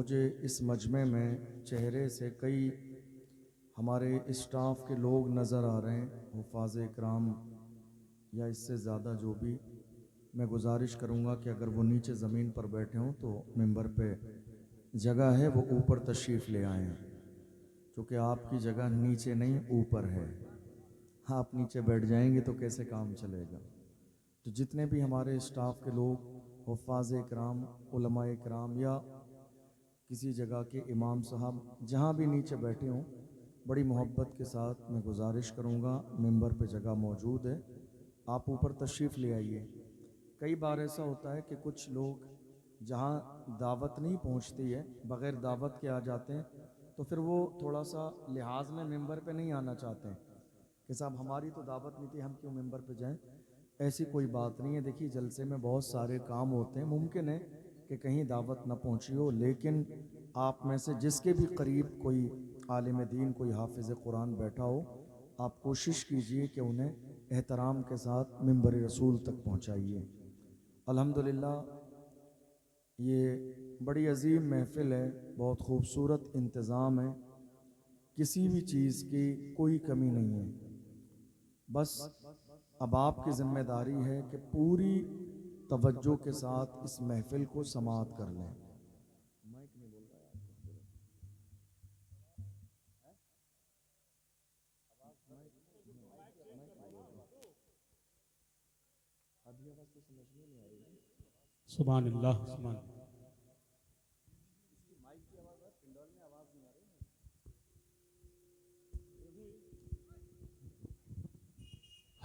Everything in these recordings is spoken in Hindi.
मुझे इस मजमे में चेहरे से कई हमारे स्टाफ के लोग नज़र आ रहे हैं, हुफ़ाज़ इकराम या इससे ज़्यादा जो भी। मैं गुजारिश करूँगा कि अगर वो नीचे ज़मीन पर बैठे हों तो मिंबर पे जगह है, वो ऊपर तशरीफ़ ले आएँ, क्योंकि आपकी जगह नीचे नहीं ऊपर है। हाँ, आप नीचे बैठ जाएंगे तो कैसे काम चलेगा। तो जितने भी हमारे स्टाफ के लोग, हुफ़ाज़ इकराम, उलमाए इकराम या किसी जगह के इमाम साहब जहाँ भी नीचे बैठे हों, बड़ी मोहब्बत के साथ मैं गुजारिश करूँगा, मिंबर पे जगह मौजूद है, आप ऊपर तशरीफ़ ले आइए। कई बार ऐसा होता है कि कुछ लोग जहाँ दावत नहीं पहुँचती है, बग़ैर दावत के आ जाते हैं, तो फिर वो थोड़ा सा लिहाज में मिंबर पे नहीं आना चाहते हैं कि साहब हमारी तो दावत नहीं थी, हम क्यों मिंबर पे जाएं। ऐसी कोई बात नहीं है। देखिए, जलसे में बहुत सारे काम होते हैं, मुमकिन है कि कहीं दावत ना पहुंची हो, लेकिन आप में से जिसके भी करीब कोई आलिम दीन, कोई हाफिज़ कुरान बैठा हो, आप कोशिश कीजिए कि उन्हें एहतराम के साथ मिंबर रसूल तक पहुंचाइए। अल्हम्दुलिल्लाह, ये बड़ी अजीम महफिल है, बहुत खूबसूरत इंतज़ाम है, किसी भी चीज़ की कोई कमी नहीं है। बस अब आपकी जिम्मेदारी है कि पूरी तवज्जो के साथ इस महफिल को समाअत कर लें। माइक नहीं बोल रहा है अभी आवाज़ तो समझ में नहीं आ रही है। सुभान अल्लाह सुभान।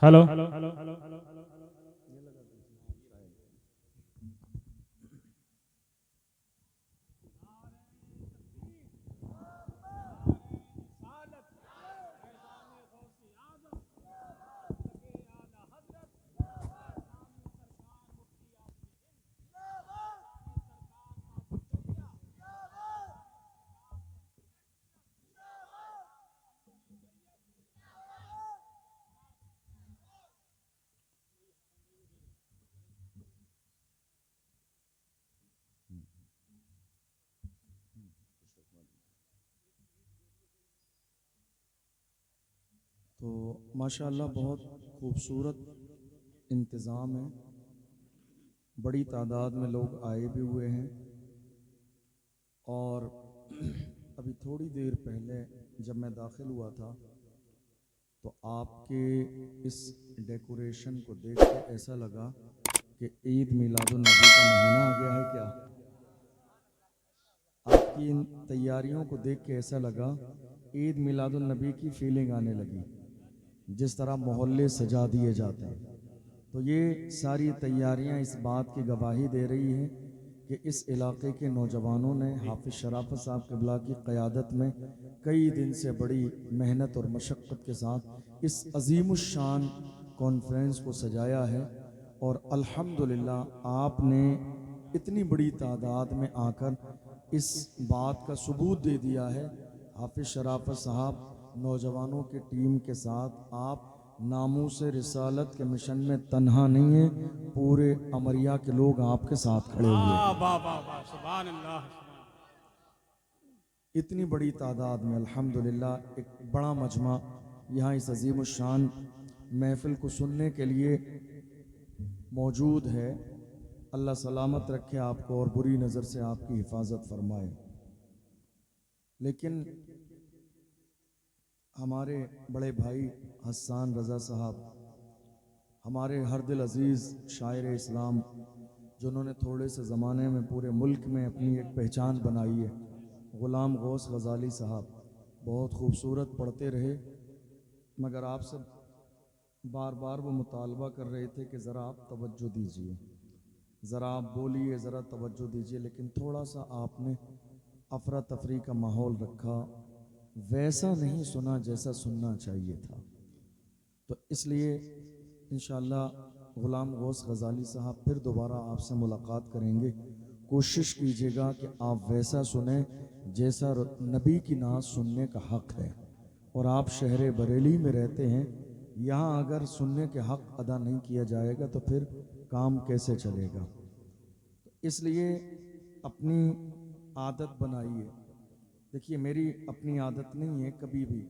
Hello hello hello hello hello hello ये लगा दीजिए शायद। तो माशाअल्लाह बहुत खूबसूरत इंतज़ाम है, बड़ी तादाद में लोग आए भी हुए हैं। और अभी थोड़ी देर पहले जब मैं दाखिल हुआ था तो आपके इस डेकोरेशन को देख के ऐसा लगा कि ईद मिलादुन्नबी का महीना आ गया है क्या। आपकी इन तैयारियों को देख के ऐसा लगा ईद मिलादुन्नबी की फीलिंग आने लगी, जिस तरह मोहल्ले सजा दिए जाते हैं। तो ये सारी तैयारियां इस बात की गवाही दे रही हैं कि इस इलाके के नौजवानों ने हाफिज़ शराफत साहब क़िबला की क़यादत में कई दिन से बड़ी मेहनत और मशक्क़त के साथ इस अज़ीमुश्शान कॉन्फ्रेंस को सजाया है। और अल्हम्दुलिल्लाह आपने इतनी बड़ी तादाद में आकर इस बात का सबूत दे दिया है। हाफिज़ शराफत साहब नौजवानों की टीम के साथ आप नामूस रिसालत के मिशन में तन्हा नहीं है, पूरे अमरिया के लोग आपके साथ खड़े हुए हैं। वाह वाह वाह सुभान अल्लाह। इतनी बड़ी तादाद में अल्हम्दुलिल्लाह एक बड़ा मजमा यहाँ इस अजीम शान महफिल को सुनने के लिए मौजूद है। अल्लाह सलामत रखे आपको और बुरी नज़र से आपकी हिफाजत फरमाए। लेकिन हमारे बड़े भाई हसन रज़ा साहब, हमारे हर दिल अजीज़ शायर इस्लाम, जिन्होंने थोड़े से ज़माने में पूरे मुल्क में अपनी एक पहचान बनाई है, ग़ुलाम गौस ग़ज़ाली साहब बहुत खूबसूरत पढ़ते रहे, मगर आपसे बार बार वो मुतालबा कर रहे थे कि ज़रा आप तवज्जो दीजिए, ज़रा आप बोलिए, ज़रा तवज्जो दीजिए। लेकिन थोड़ा सा आपने अफरा तफरी का माहौल रखा, वैसा नहीं सुना जैसा सुनना चाहिए था। तो इसलिए इंशाअल्लाह ग़ुलाम गौस ग़ज़ाली साहब फिर दोबारा आपसे मुलाकात करेंगे। कोशिश कीजिएगा कि आप वैसा सुने जैसा नबी की नात सुनने का हक़ है। और आप शहर बरेली में रहते हैं, यहाँ अगर सुनने के हक़ अदा नहीं किया जाएगा तो फिर काम कैसे चलेगा। तो इसलिए अपनी आदत बनाइए। देखिए मेरी अपनी आदत नहीं है कभी भी,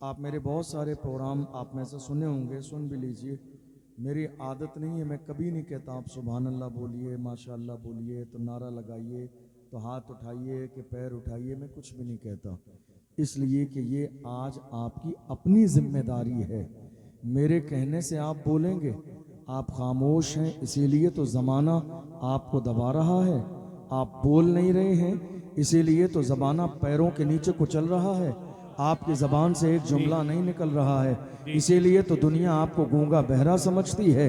आप मेरे बहुत सारे प्रोग्राम आप में से सुने होंगे, सुन भी लीजिए। मेरी आदत नहीं है, मैं कभी नहीं कहता आप सुभान अल्लाह बोलिए, माशाअल्लाह बोलिए, तो नारा लगाइए, तो हाथ उठाइए कि पैर उठाइए, मैं कुछ भी नहीं कहता। इसलिए कि ये आज आपकी अपनी जिम्मेदारी है। मेरे कहने से आप बोलेंगे, आप खामोश हैं इसीलिए तो ज़माना आपको दबा रहा है। आप बोल नहीं रहे हैं इसीलिए तो ज़माना पैरों के नीचे कुचल रहा है। आपकी ज़बान से एक जुमला नहीं निकल रहा है, इसीलिए तो दुनिया आपको गूंगा बहरा समझती है।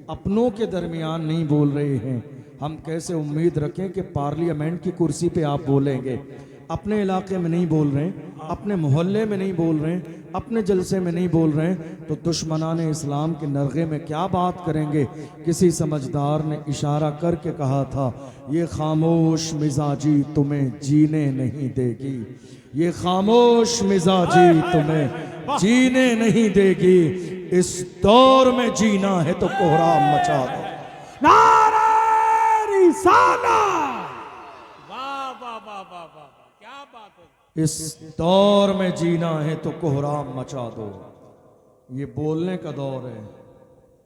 अपनों के दरमियान नहीं बोल रहे हैं, हम कैसे उम्मीद रखें कि पार्लियामेंट की कुर्सी पे आप बोलेंगे। अपने इलाके में नहीं बोल रहे, अपने मोहल्ले में नहीं बोल रहे, अपने जलसे में नहीं बोल रहे, तो दुश्मनान इस्लाम के नरगे में क्या बात करेंगे। किसी समझदार ने इशारा करके कहा था, ये खामोश मिजाजी तुम्हें जीने नहीं देगी, ये खामोश मिजाजी तुम्हें जीने नहीं देगी। इस दौर में जीना है तो कोहराम मचा दो। नारे रिसालत। वाह वाह वाह वाह वाह, क्या बात है। इस दौर में जीना है तो कोहराम मचा दो। ये बोलने का दौर है,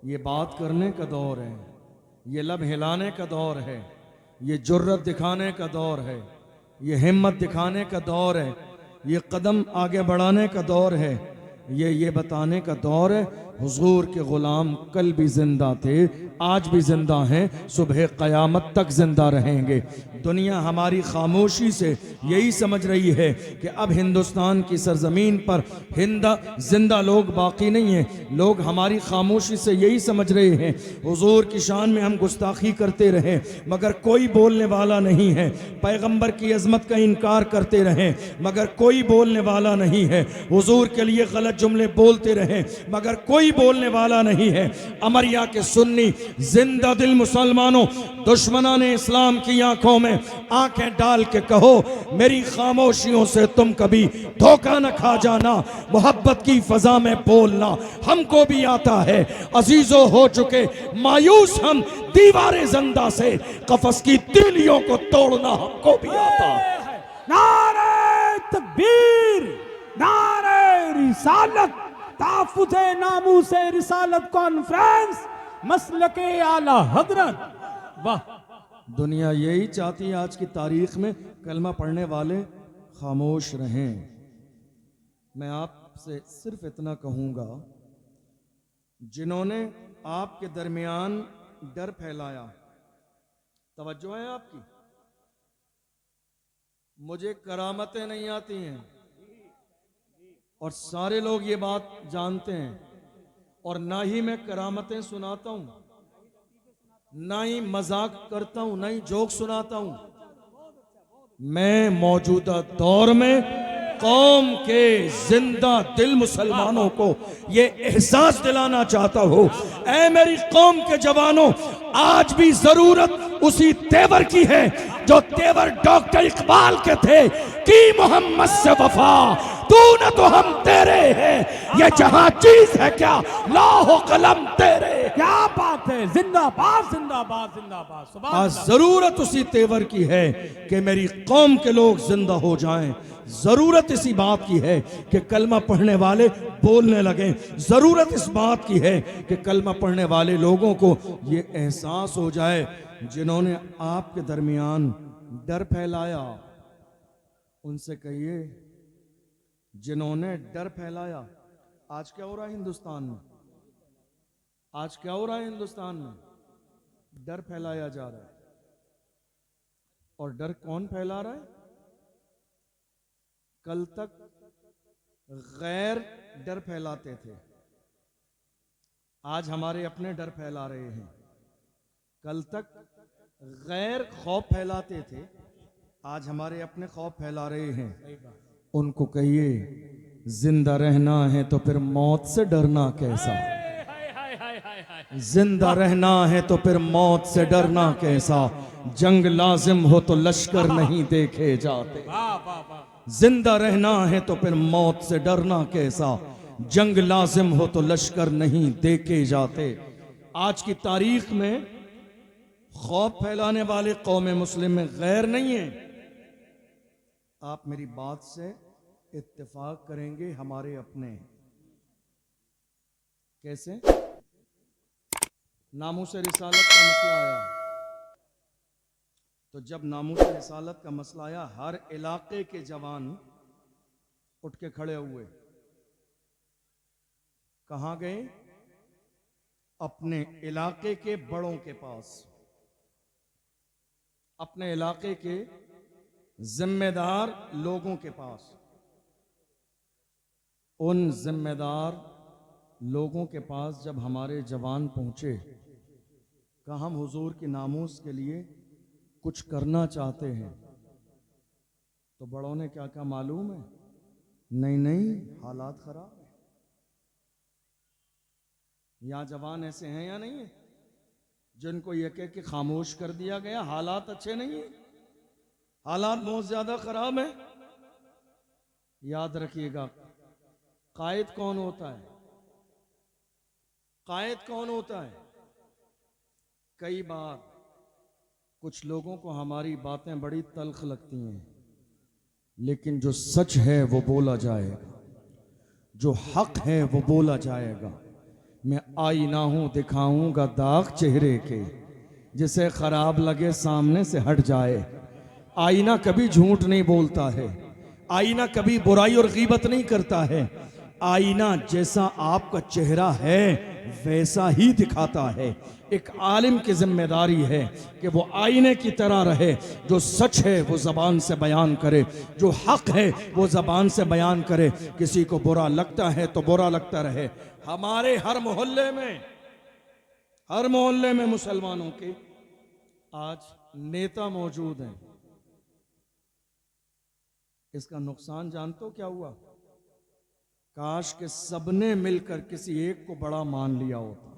ये बात करने का दौर है, ये लब हिलाने का दौर है, ये जुर्रत दिखाने का दौर है, ये हिम्मत दिखाने का दौर है, ये कदम आगे बढ़ाने का दौर है, ये बताने का दौर है हुजूर के गुलाम कल भी जिंदा थे, आज भी जिंदा हैं, सुबह क़यामत तक जिंदा रहेंगे। दुनिया हमारी खामोशी से यही समझ रही है कि अब हिंदुस्तान की सरजमीन पर जिंदा लोग बाकी नहीं हैं। लोग हमारी खामोशी से यही समझ रहे हैं हुजूर की शान में हम गुस्ताखी करते रहें मगर कोई बोलने वाला नहीं है, पैगंबर की अजमत का इनकार करते रहें मगर कोई बोलने वाला नहीं है, हुजूर के लिए गलत जुमले बोलते रहें मगर कोई बोलने वाला नहीं है। अमरिया के सुन्नी जिंदा दिल मुसलमानों, दुश्मनान इस्लाम की आंखों में आंखें डाल के कहो, मेरी खामोशियों से तुम कभी धोखा न खा जाना। मोहब्बत की फजा में बोलना हमको भी आता है, अजीजों हो चुके मायूस हम दीवारे जिंदा से, कफस की तीलियों को तोड़ना हमको भी आता है। नारे तकबीर, नारे रिसालत, ताफुज़े नामू से रिसालत कॉन्फ्रेंस, मसलके आला हजरत। वाह, दुनिया यही चाहती है आज की तारीख में कलमा पढ़ने वाले खामोश रहें। मैं आपसे सिर्फ इतना कहूँगा, जिन्होंने आपके दरमियान डर फैलाया, तवज्जो है आपकी, मुझे करामतें नहीं आती हैं और सारे लोग ये बात जानते हैं, और ना ही मैं करामतें सुनाता हूं, ना ही मजाक करता हूं, ना ही जोक सुनाता हूं। मैं मौजूदा दौर में कौम के जिंदा दिल मुसलमानों को ये एहसास दिलाना चाहता हूं, ऐ मेरी कौम के जवानों, आज भी जरूरत उसी तेवर की है जो तेवर डॉक्टर इकबाल के थे कि मोहम्मद से वफा तू न तो हम तेरे हैं, ये जहां चीज है क्या लाहो कलम तेरे। क्या बात है, जिंदाबाद जिंदाबाद जिंदाबाद। सुभान आज अल्लाह। जरूरत उसी तेवर की है कि मेरी कौम के लोग जिंदा हो जाएं। जरूरत इसी बात की है कि कलमा पढ़ने वाले बोलने लगें। जरूरत इस बात की है कि कलमा पढ़ने वाले लोगों को ये एहसास हो जाए, जिन्होंने आपके दरमियान डर फैलाया, उनसे कहिए, जिन्होंने डर फैलाया। आज क्या हो रहा है हिंदुस्तान में? आज क्या हो रहा है हिंदुस्तान में? डर फैलाया जा रहा है। और डर कौन फैला रहा है? कल तक गैर डर फैलाते थे, आज हमारे अपने डर फैला रहे हैं। कल तक गैर खौफ फैलाते थे, आज हमारे अपने खौफ फैला रहे हैं। उनको कहिए, जिंदा रहना है तो फिर मौत से डरना कैसा? जिंदा रहना है तो फिर मौत से डरना कैसा? जंग लाजिम हो तो लश्कर नहीं देखे जाते। जिंदा रहना है तो फिर मौत से डरना कैसा? जंग लाजिम हो तो लश्कर नहीं देखे जाते। आज की तारीख में खौफ फैलाने वाले कौम मुस्लिम में गैर नहीं है, आप मेरी बात से इत्तेफाक करेंगे, हमारे अपने हैं। कैसे? नामूस रिसालत का मसला आया, तो जब नामूस रिसालत का मसला आया, हर इलाके के जवान उठ के खड़े हुए। कहां गए? अपने इलाके के बड़ों के पास, अपने इलाके के जिम्मेदार लोगों के पास। उन जिम्मेदार लोगों के पास जब हमारे जवान पहुंचे, कहा हम हुजूर की नामूस के लिए कुछ करना चाहते हैं। तो बड़ों ने क्या कहा मालूम है? नहीं नहीं, हालात खराब है। यहां जवान ऐसे हैं या नहीं है जिनको यह कह के खामोश कर दिया गया हालात अच्छे नहीं है, हालात बहुत ज्यादा खराब है? याद रखिएगा, कायद कौन होता है? कायद कौन होता है? कई बार कुछ लोगों को हमारी बातें बड़ी तल्ख लगती हैं, लेकिन जो सच है वो बोला जाएगा, जो हक है वो बोला जाएगा। मैं आईना हूं, दिखाऊंगा दाग चेहरे के, जिसे खराब लगे सामने से हट जाए। आईना कभी झूठ नहीं बोलता है, आईना कभी बुराई और गीबत नहीं करता है। आईना जैसा आपका चेहरा है वैसा ही दिखाता है। एक आलिम की जिम्मेदारी है कि वो आईने की तरह रहे, जो सच है वो जबान से बयान करे, जो हक है वो जबान से बयान करे। किसी को बुरा लगता है तो बुरा लगता रहे। हमारे हर मोहल्ले में मुसलमानों के आज नेता मौजूद हैं। इसका नुकसान जानते हो क्या हुआ? काश के सबने मिलकर किसी एक को बड़ा मान लिया होता,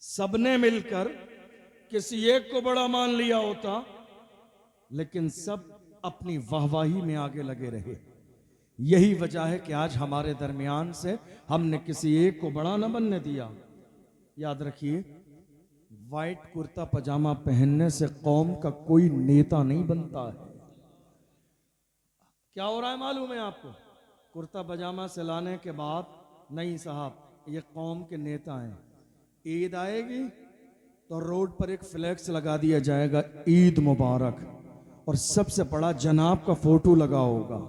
सबने मिलकर किसी एक को बड़ा मान लिया होता, लेकिन सब अपनी वाहवाही में आगे लगे रहे। यही वजह है कि आज हमारे दरमियान से हमने किसी एक को बड़ा न बनने दिया। याद रखिए, वाइट कुर्ता पजामा पहनने से कौम का कोई नेता नहीं बनता है। क्या हो रहा है मालूम है आपको? कुर्ता पजामा से लाने के बाद, नहीं साहब, ये कौम के नेता हैं। ईद आएगी तो रोड पर एक फ्लैक्स लगा दिया जाएगा, ईद मुबारक, और सबसे बड़ा जनाब का फोटो लगा होगा,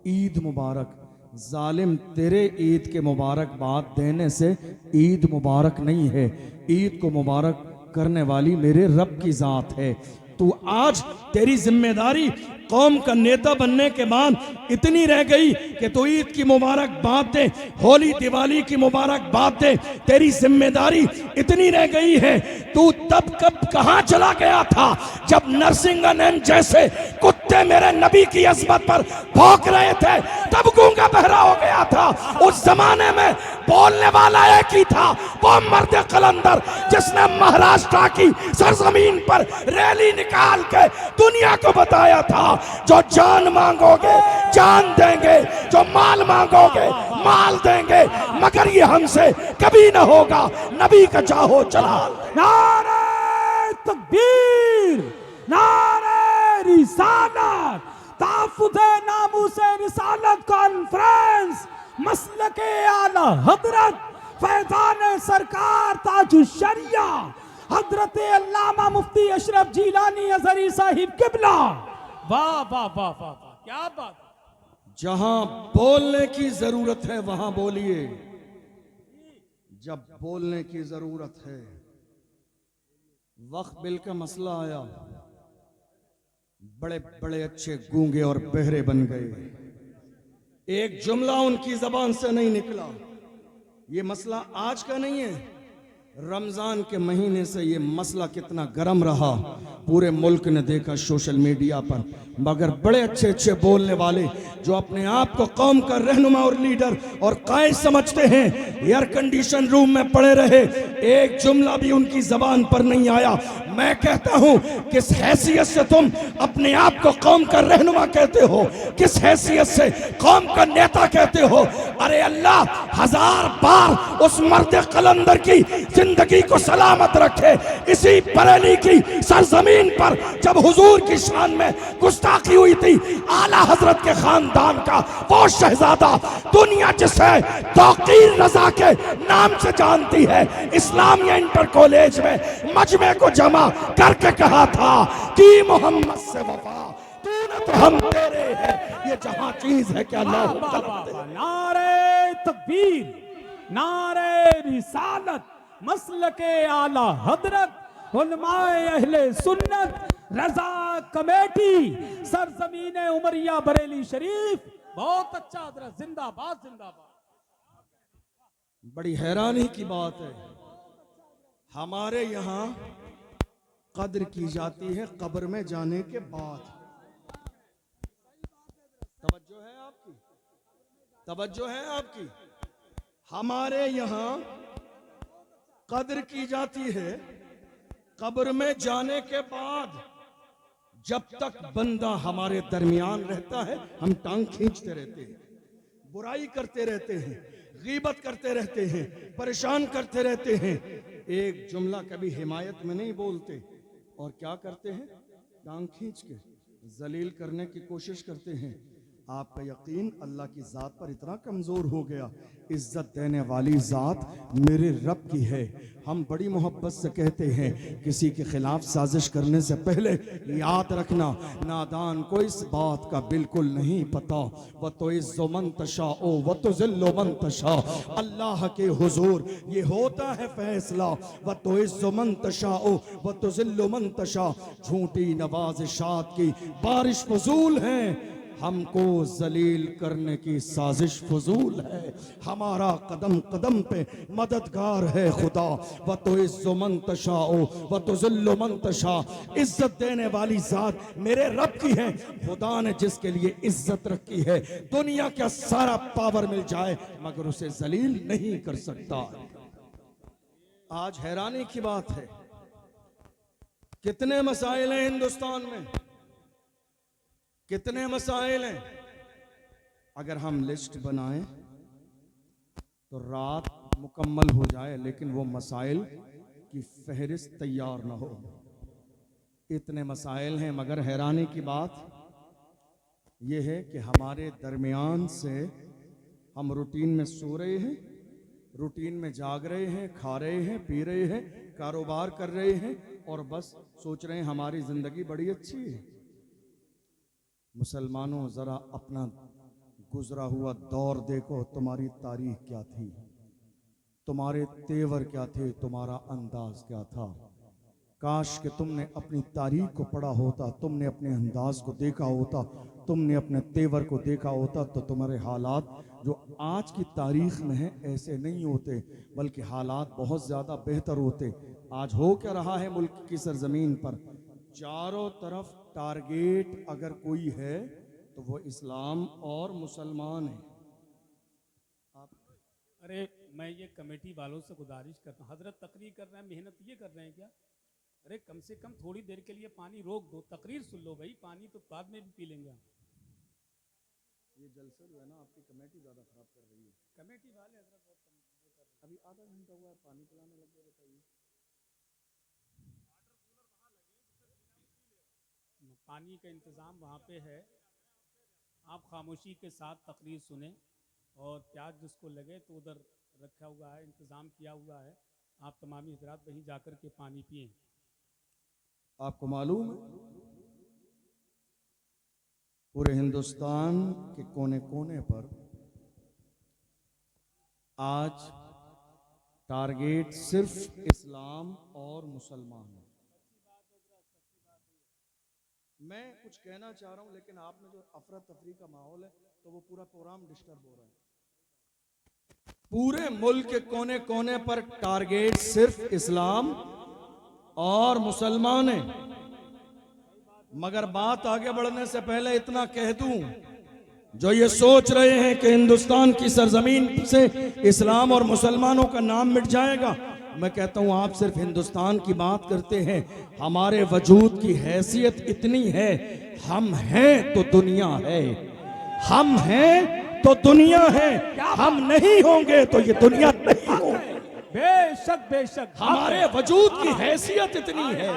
ईद मुबारक। जालिम, तेरे ईद के मुबारकबाद देने से ईद मुबारक नहीं है, ईद को मुबारक करने वाली मेरे रब की जात है। तू आज तेरी जिम्मेदारी कौम का नेता बनने के बाद इतनी रह गई कि तू ईद की मुबारकबाद दे, होली दिवाली की मुबारकबाद दे। तेरी जिम्मेदारी इतनी रह गई है। तू तब कब कहां चला गया था जब नरसिंहन जैसे कुत्ते मेरे नबी की अज़मत पर भौंक रहे थे, तब गूंगा बहरा हो गया था। उस जमाने में बोलने वाला एक ही था, वो मर्द कलंदर जिसने महाराष्ट्र की सरजमीन पर रैली निकाल के दुनिया को बताया था, जो जान मांगोगे जान देंगे, जो माल मांगोगे माल देंगे, मगर ये हमसे कभी न होगा। नबी का चाहो जलाल। नारे तकबीर, नारे रिसालत, ताफुज़े नामूसे रिसालत कॉन्फ्रेंस, मसलके आला हजरत फैजान सरकार ताजुश शरिया हजरत अल्लामा मुफ्ती अशरफ जिलानी अजहरी साहिब किबला। वाह वाह वाह वाह वाह, क्या बात। जहां बोलने की जरूरत है वहां बोलिए, जब बोलने की जरूरत है। वक्त बिल का मसला आया, बड़े बड़े अच्छे गूंगे और बहरे बन गए, एक जुमला उनकी जबान से नहीं निकला। ये मसला आज का नहीं है, रमजान के महीने से ये मसला कितना गर्म रहा पूरे मुल्क ने देखा सोशल मीडिया पर। मगर बड़े अच्छे अच्छे बोलने वाले जो अपने आप को कौम का रहनुमा और लीडर और कायद समझते हैं, एयर कंडीशन रूम में पड़े रहे, एक जुमला भी उनकी जबान पर नहीं आया। मैं कहता हूं किस हैसियत से तुम अपने आप को कौम का रहनुमा कहते हो, किस हैसियत से कौम का नेता कहते हो। अरे अल्लाह 1000 बार उस मर्द कलंदर की जिंदगी को सलामत रखे। इसी बरेली की सरजमीन पर जब हुजूर की शान में गुस्ताखी हुई थी, आला हजरत के खानदान का वो शहजादा, दुनिया जिसे तौकीर रजा के नाम से जानती है, इस्लामिया इंटर कॉलेज में मजमे को जमा करके कहा था कि मोहम्मद से वफा तूने तो हम तेरे हैं, ये जहां चीज है क्या वाह, अल्लाह वाह, वाह, वाह। नारे तकबीर, नारे रिसालत, मसलके आला हजरत, उलमाए अहले सुन्नत, रजा कमेटी, सरजमीन उमरिया बरेली शरीफ। बहुत अच्छा हजरत, जिंदाबाद जिंदाबाद। बड़ी हैरानी की बात है, हमारे यहाँ कद्र की जाती है कब्र में जाने के बाद। तवज्जो है आपकी, तवज्जो है आपकी। हमारे यहाँ कद्र की जाती है कब्र में जाने के बाद। जब तक बंदा हमारे दरमियान रहता है हम टांग खींचते रहते हैं, बुराई करते रहते हैं, गीबत करते रहते हैं, परेशान करते रहते हैं, एक जुमला कभी हिमायत में नहीं बोलते। और क्या करते हैं, टांग खींच के जलील करने की कोशिश करते हैं। आपका यकीन अल्लाह की ज़ात पर इतना कमज़ोर हो गया। इज्जत देने वाली ज़ात मेरे रब की है। हम बड़ी मोहब्बत से कहते हैं, किसी के खिलाफ साजिश करने से पहले याद रखना, नादान को इस बात का बिल्कुल नहीं पता। व तो इज़्ज़ु मन तशा ओ व तो ज़िल्लु मन तशा, अल्लाह के हुजूर ये होता है फैसला। व तो इज़्ज़ु मन तशा ओ व तो ज़िल्लु मन तशा, झूठी नवाज़िशात की बारिश फजूल है, हमको जलील करने की साजिश फजूल है। हमारा कदम कदम पे मददगार है खुदा। व तो इज़्ज़ु मन तशाओ व तो ज़िल्लु मन तशा, इज्जत देने वाली जात मेरे रब की है। खुदा ने जिसके लिए इज्जत रखी है, दुनिया का सारा पावर मिल जाए मगर उसे जलील नहीं कर सकता। आज हैरानी की बात है, कितने मसाइल हैं हिंदुस्तान में, कितने मसाइल हैं। अगर हम लिस्ट बनाएं तो रात मुकम्मल हो जाए, लेकिन वो मसाइल की फहरिस्त तैयार ना हो। इतने मसाइल हैं, मगर हैरानी की बात यह है कि हमारे दरमियान से हम रूटीन में सो रहे हैं, रूटीन में जाग रहे हैं, खा रहे हैं, पी रहे हैं, कारोबार कर रहे हैं और बस सोच रहे हैं हमारी जिंदगी बड़ी अच्छी है। मुसलमानों ज़रा अपना गुजरा हुआ दौर देखो, तुम्हारी तारीख क्या थी, तुम्हारे तेवर क्या थे, तुम्हारा अंदाज क्या था। काश कि तुमने अपनी तारीख को पढ़ा होता, तुमने अपने अंदाज को देखा होता, तुमने अपने तेवर को देखा होता, तो तुम्हारे हालात जो आज की तारीख में हैं ऐसे नहीं होते, बल्कि हालात बहुत ज़्यादा बेहतर होते। आज हो क्या रहा है मुल्क की सरजमीन पर, चारों तरफ टारगेट अगर कोई है तो वो इस्लाम और मुसलमान है। अरे मैं ये कमेटी वालों से गुजारिश करता हूँ, हजरत तकरीर कर रहे हैं, मेहनत ये कर रहे हैं क्या? अरे कम से कम थोड़ी देर के लिए पानी रोक दो, तकरीर सुन लो भाई, पानी तो बाद में भी पी लेंगे हम। ये जलसा जो है ना, आपकी कमेटी ज़्यादा खराब कर रही है। कमेटी वाले हजरत बहुत अभी आधा घंटा हुआ पानी पिलाने लग गए, बताइए। पानी का इंतज़ाम वहाँ पे है, आप खामोशी के साथ तकरीर सुने और प्याज जिसको लगे तो उधर रखा हुआ है, इंतज़ाम किया हुआ है, आप तमामी हजरात वहीं जाकर के पानी पिए। आपको मालूम है पूरे हिंदुस्तान के कोने कोने पर आज टारगेट सिर्फ इस्लाम और मुसलमान है। मैं कुछ कहना चाह रहा हूं, लेकिन आप में जो अफरा तफरी का माहौल है तो वो पूरा प्रोग्राम डिस्टर्ब हो रहा है। पूरे मुल्क के कोने कोने पर टारगेट सिर्फ इस्लाम और मुसलमान है। मगर बात आगे बढ़ने से पहले इतना कह दूं, जो ये सोच रहे हैं कि हिंदुस्तान की सरजमीन से इस्लाम और मुसलमानों का नाम मिट जाएगा, मैं कहता हूं आप सिर्फ हिंदुस्तान की बात करते हैं, हमारे वजूद की हैसियत इतनी है, हम हैं तो दुनिया है, हम हैं तो दुनिया है, हम नहीं होंगे तो ये दुनिया नहीं होगी। बेशक बेशक हमारे वजूद की हैसियत इतनी है,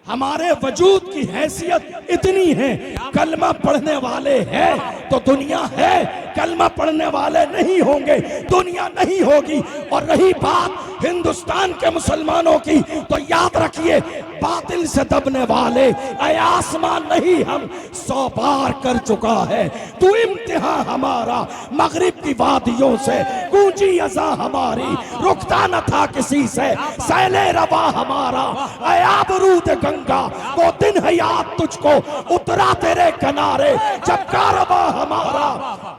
हमारे वजूद की हैसियत इतनी है, कलमा पढ़ने वाले हैं तो दुनिया है, कलमा पढ़ने वाले नहीं होंगे दुनिया नहीं होगी। और रही बात हिंदुस्तान के मुसलमानों की, तो याद रखिए बातिल से दबने वाले ऐ आसमान नहीं हम 100 बार कर चुका है तू इम्तिहा हमारा, मगरिब की वादियों से गूंजी अज़ा हमारी, रुकता न था किसी से सैले रवा हमारा, ऐ आबरूद गंगा वो दिन है याद तुझको उतरा तेरे किनारे जब कारवा हमारा।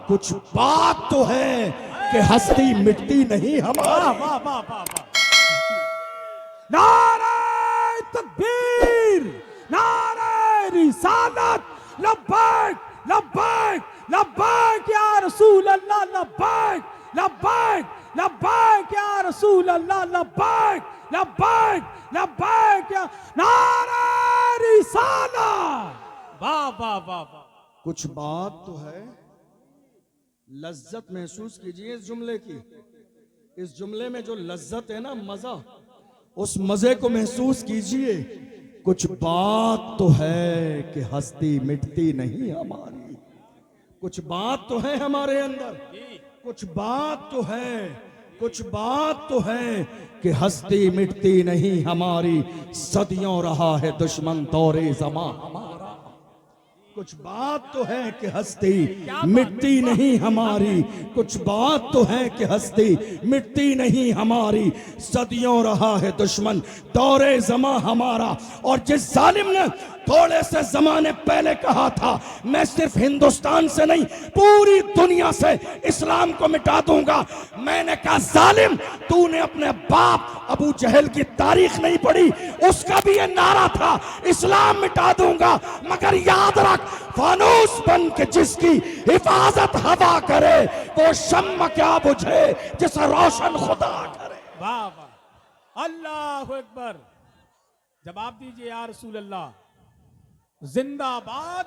कुछ बात तो है कि हस्ती मिटती नहीं हमारा। वाह वाह वाह वाह। नारे तकबीर, नारे रिसालत, लब्बैक लब्बैक लब्बैक या रसूल अल्लाह, लब्बैक लब्बैक लब्बैक या रसूल अल्लाह, लब्बैक लब्बैक लब्बैक या नारे रिसालत। वाह वाह वाह वाह। कुछ बात तो है, लज्जत महसूस कीजिए इस जुमले की, इस जुमले में जो लज्जत है ना, मजा, उस मजे को महसूस कीजिए। कुछ बात तो है कि हस्ती मिटती नहीं हमारी, कुछ बात तो है हमारे अंदर, कुछ बात तो है, कुछ बात तो है कि हस्ती मिटती नहीं हमारी, सदियों रहा है दुश्मन दौरे ज़मां हमारा। कुछ बात तो है कि हस्ती मिटती नहीं हमारी, कुछ बात तो है कि हस्ती मिटती नहीं हमारी, सदियों रहा है दुश्मन दौरे ज़मां हमारा। और जिस जालिम ने थोड़े से जमाने पहले कहा था मैं सिर्फ हिंदुस्तान से नहीं पूरी दुनिया से इस्लाम को मिटा दूंगा, मैंने कहा जालिम तूने अपने बाप अबू जहल की तारीख नहीं पढ़ी, उसका भी ये नारा था इस्लाम मिटा दूंगा, मगर याद रख फानूस बन के जिसकी हिफाजत हवा करे वो शम्म क्या बुझे जिसे रोशन खुदा करे। वाह वाह, अल्लाह अकबर। जवाब दीजिए या रसूल अल्लाह। जिंदाबाद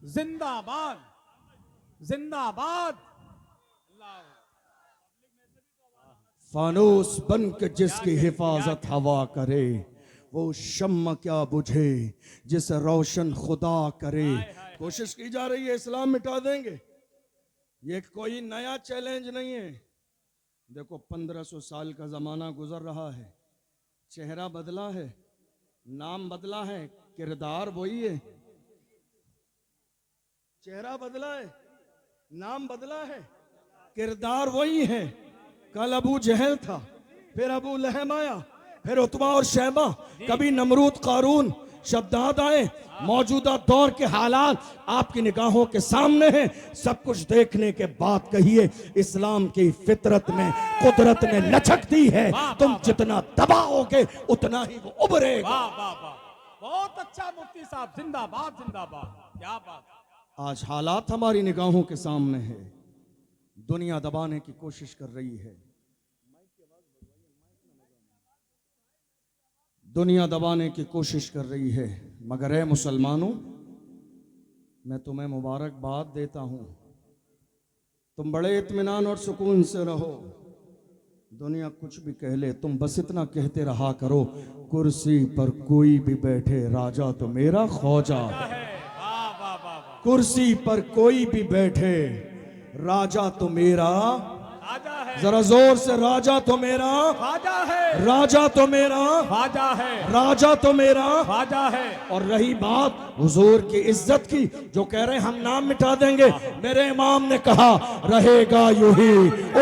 जिंदाबाद जिंदाबाद। फानूस बन के जिसकी हिफाजत हवा करे वो शम्म क्या बुझे जिसे रोशन खुदा करे। कोशिश की जा रही है इस्लाम मिटा देंगे, ये कोई नया चैलेंज नहीं है। देखो 1500 साल का जमाना गुजर रहा है, चेहरा बदला है, नाम बदला है, किरदार वही है, चेहरा बदला है, नाम बदला है, किरदार वही है। कल अबू जहल था, फिर अबू लहब आया, फिर उतबा और शैबा, कभी नमरूद कारून शब्दात आए। मौजूदा दौर के हालात आपकी निगाहों के सामने हैं, सब कुछ देखने के बाद कहिए इस्लाम की फितरत में कुदरत ने लचक दी है, तुम जितना दबाओगे उतना ही वो उभरेगा। वाह वाह वाह, बहुत अच्छा मुफ्ती साहब, जिंदाबाद जिंदाबाद, क्या बात। आज हालात हमारी निगाहों के सामने है, दुनिया दबाने की कोशिश कर रही है, दुनिया दबाने की कोशिश कर रही है, मगर ए मुसलमानों मैं तुम्हें मुबारकबाद देता हूं, तुम बड़े इत्मीनान और सुकून से रहो। दुनिया कुछ भी कह ले, तुम बस इतना कहते रहा करो, कुर्सी पर कोई भी बैठे राजा तो मेरा ख्वाजा है। कुर्सी पर कोई भी बैठे राजा तो मेरा, जरा जोर से, राजा तो मेरा ख्वाजा है, राजा तो मेरा ख्वाजा है, राजा तो मेरा ख्वाजा है। और रही बात हुजूर की इज्जत की, जो कह रहे हम नाम मिटा देंगे, मेरे इमाम ने कहा रहेगा यूं ही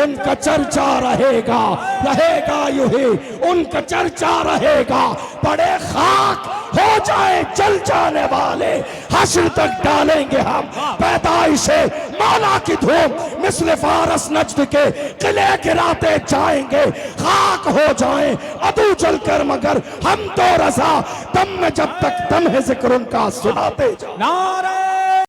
उनका चर्चा रहेगा, रहेगा यूं ही उनका चर्चा रहेगा, बड़े खाक हो जाए जल जाने वाले हश्र तक डालेंगे हम पैदाइशे मौला की धूम, मिस्ल फारस नज्द के किले गिराते जाएंगे, खाक हो जाए अदू जलकर मगर हम तो रजा, दम में जब तक दम है जिक्र उनका सुनाते जाओ। नारे